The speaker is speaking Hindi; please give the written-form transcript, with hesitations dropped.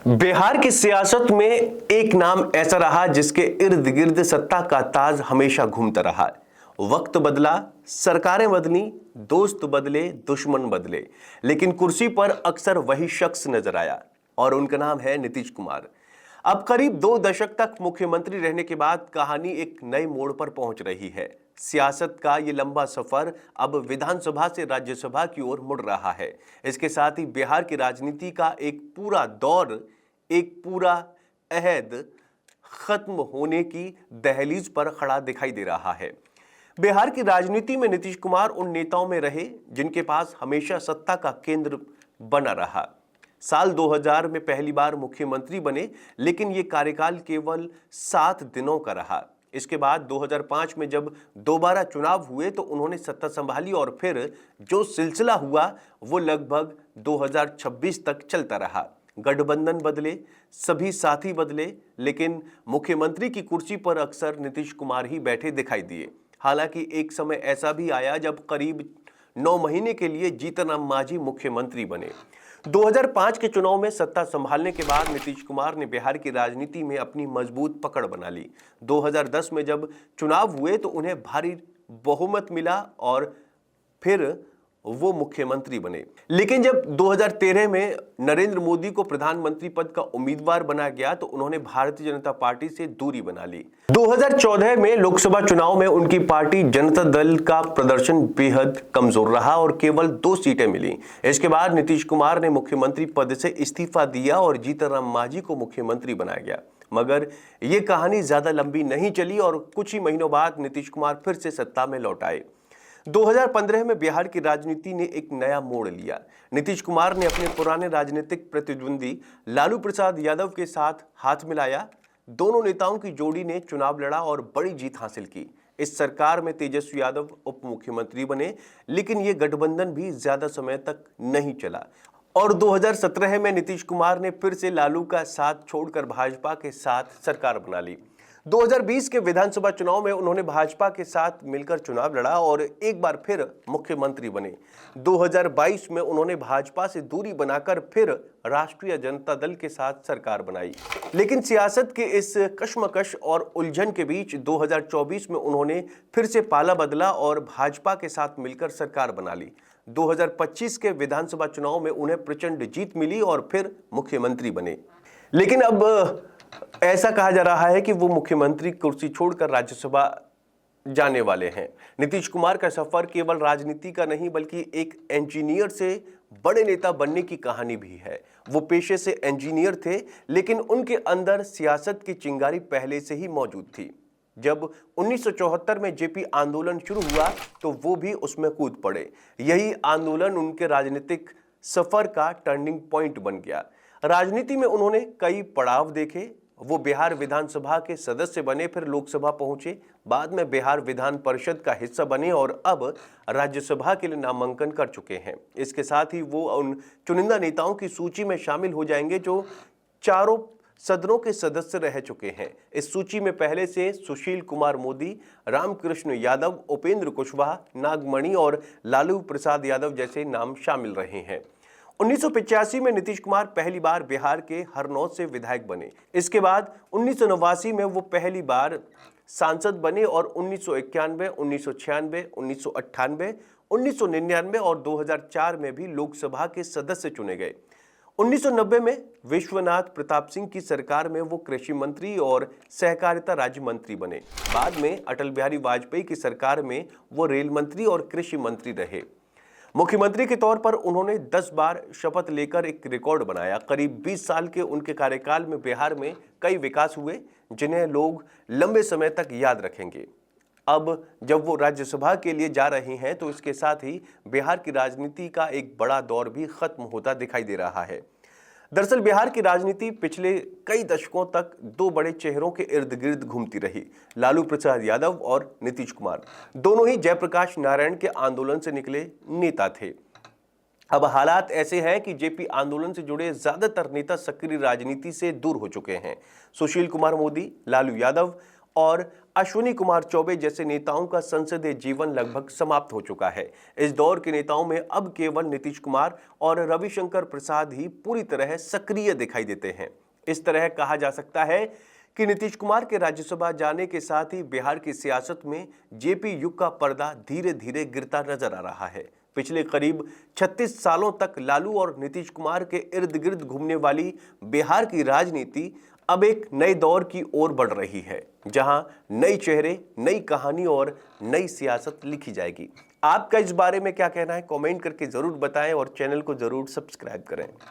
बिहार की सियासत में एक नाम ऐसा रहा जिसके इर्द गिर्द सत्ता का ताज हमेशा घूमता रहा। वक्त बदला, सरकारें बदली, दोस्त बदले, दुश्मन बदले, लेकिन कुर्सी पर अक्सर वही शख्स नजर आया और उनका नाम है नीतीश कुमार। अब करीब 2 दशक तक मुख्यमंत्री रहने के बाद कहानी एक नए मोड़ पर पहुंच रही है। सियासत का ये लंबा सफर अब विधानसभा से राज्यसभा की ओर मुड़ रहा है। इसके साथ ही बिहार की राजनीति का एक पूरा दौर, एक पूरा अहद खत्म होने की दहलीज पर खड़ा दिखाई दे रहा है। बिहार की राजनीति में नीतीश कुमार उन नेताओं में रहे जिनके पास हमेशा सत्ता का केंद्र बना रहा। साल 2000 में पहली बार मुख्यमंत्री बने, लेकिन ये कार्यकाल केवल 7 दिनों का रहा। इसके बाद 2005 में जब दोबारा चुनाव हुए तो उन्होंने सत्ता संभाली और फिर जो सिलसिला हुआ वो लगभग 2026 तक चलता रहा। गठबंधन बदले, सभी साथी बदले, लेकिन मुख्यमंत्री की कुर्सी पर अक्सर नीतीश कुमार ही बैठे दिखाई दिए। हालांकि एक समय ऐसा भी आया जब करीब 9 महीने के लिए जीतन राम मांझी मुख्यमंत्री बने। 2005 के चुनाव में सत्ता संभालने के बाद नीतीश कुमार ने बिहार की राजनीति में अपनी मजबूत पकड़ बना ली। 2010 में जब चुनाव हुए तो उन्हें भारी बहुमत मिला और फिर वो मुख्यमंत्री बने। लेकिन जब 2013 में नरेंद्र मोदी को प्रधानमंत्री पद का उम्मीदवार बनाया गया तो उन्होंने भारतीय जनता पार्टी से दूरी बना ली। 2014 में लोकसभा चुनाव में उनकी पार्टी जनता दल का प्रदर्शन बेहद कमजोर रहा और केवल 2 सीटें मिली। इसके बाद नीतीश कुमार ने मुख्यमंत्री पद से इस्तीफा दिया और जीतन राम मांझी को मुख्यमंत्री बनाया गया। मगर ये कहानी ज्यादा लंबी नहीं चली और कुछ ही महीनों बाद नीतीश कुमार फिर से सत्ता में लौट आए। 2015 में बिहार की राजनीति ने एक नया मोड़ लिया। नीतीश कुमार ने अपने पुराने राजनीतिक प्रतिद्वंदी लालू प्रसाद यादव के साथ हाथ मिलाया। दोनों नेताओं की जोड़ी ने चुनाव लड़ा और बड़ी जीत हासिल की। इस सरकार में तेजस्वी यादव उप मुख्यमंत्री बने, लेकिन यह गठबंधन भी ज्यादा समय तक नहीं चला और 2017 में नीतीश कुमार ने फिर से लालू का साथ छोड़कर भाजपा के साथ सरकार बना ली। 2020 के विधानसभा चुनाव में उन्होंने भाजपा के साथ मिलकर चुनाव लड़ा और एक बार फिर मुख्यमंत्री बने। 2022 में उन्होंने भाजपा से दूरी बनाकर फिर राष्ट्रीय जनता दल के साथ सरकार बनाई। लेकिन सियासत के इस कश्मकश और उलझन के बीच 2024 में उन्होंने फिर से पाला बदला और भाजपा के साथ मिलकर सरकार बना ली। 2025 के विधानसभा चुनाव में उन्हें प्रचंड जीत मिली और फिर मुख्यमंत्री बने। लेकिन अब ऐसा कहा जा रहा है कि वो मुख्यमंत्री कुर्सी छोड़कर राज्यसभा जाने वाले हैं। नीतीश कुमार का सफर केवल राजनीति का नहीं बल्कि एक इंजीनियर से बड़े नेता बनने की कहानी भी है। वो पेशे से इंजीनियर थे, लेकिन उनके अंदर सियासत की चिंगारी पहले से ही मौजूद थी। जब 1974 में जेपी आंदोलन शुरू हुआ तो वो भी उसमें कूद पड़े। यही आंदोलन उनके राजनीतिक सफर का टर्निंग पॉइंट बन गया। राजनीति में उन्होंने कई पड़ाव देखे। वो बिहार विधानसभा के सदस्य बने, फिर लोकसभा पहुंचे, बाद में बिहार विधान परिषद का हिस्सा बने और अब राज्यसभा के लिए नामांकन कर चुके हैं। इसके साथ ही वो उन चुनिंदा नेताओं की सूची में शामिल हो जाएंगे जो चारों सदनों के सदस्य रह चुके हैं। इस सूची में पहले से सुशील कुमार मोदी, रामकृष्ण यादव, उपेंद्र कुशवाहा, नागमणि और लालू प्रसाद यादव जैसे नाम शामिल रहे हैं। 1985 में नीतीश कुमार पहली बार बिहार के हरनौत से विधायक बने। इसके बाद 1989 में वो पहली बार सांसद बने और 1991, 1996, 1998, 1999 और 2004 में भी लोकसभा के सदस्य चुने गए। 1990 में विश्वनाथ प्रताप सिंह की सरकार में वो कृषि मंत्री और सहकारिता राज्य मंत्री बने। बाद में अटल बिहारी वाजपेयी की सरकार में वो रेल मंत्री और कृषि मंत्री रहे। मुख्यमंत्री के तौर पर उन्होंने 10 बार शपथ लेकर एक रिकॉर्ड बनाया। करीब 20 साल के उनके कार्यकाल में बिहार में कई विकास हुए जिन्हें लोग लंबे समय तक याद रखेंगे। अब जब वो राज्यसभा के लिए जा रहे हैं तो इसके साथ ही बिहार की राजनीति का एक बड़ा दौर भी खत्म होता दिखाई दे रहा है। दरअसल बिहार की राजनीति पिछले कई दशकों तक 2 बड़े चेहरों के इर्द गिर्द घूमती रही, लालू प्रसाद यादव और नीतीश कुमार। दोनों ही जयप्रकाश नारायण के आंदोलन से निकले नेता थे। अब हालात ऐसे हैं कि जेपी आंदोलन से जुड़े ज्यादातर नेता सक्रिय राजनीति से दूर हो चुके हैं। सुशील कुमार मोदी, लालू यादव और अश्विनी कुमार चौबे जैसे नेताओं का संसदीय जीवन लगभग समाप्त हो चुका है। इस दौर के नेताओं में अब केवल नीतीश कुमार और रविशंकर प्रसाद ही पूरी तरह सक्रिय दिखाई देते हैं। इस तरह कहा जा सकता है कि नीतीश कुमार के राज्यसभा जाने के साथ ही बिहार की सियासत में जेपी युग का पर्दा धीरे धीरे गिरता नजर आ रहा है। पिछले करीब 36 सालों तक लालू और नीतीश कुमार के इर्द गिर्द घूमने वाली बिहार की राजनीति अब एक नए दौर की ओर बढ़ रही है, जहां नए चेहरे, नई कहानी और नई सियासत लिखी जाएगी। आपका इस बारे में क्या कहना है? कमेंट करके जरूर बताएं और चैनल को जरूर सब्सक्राइब करें।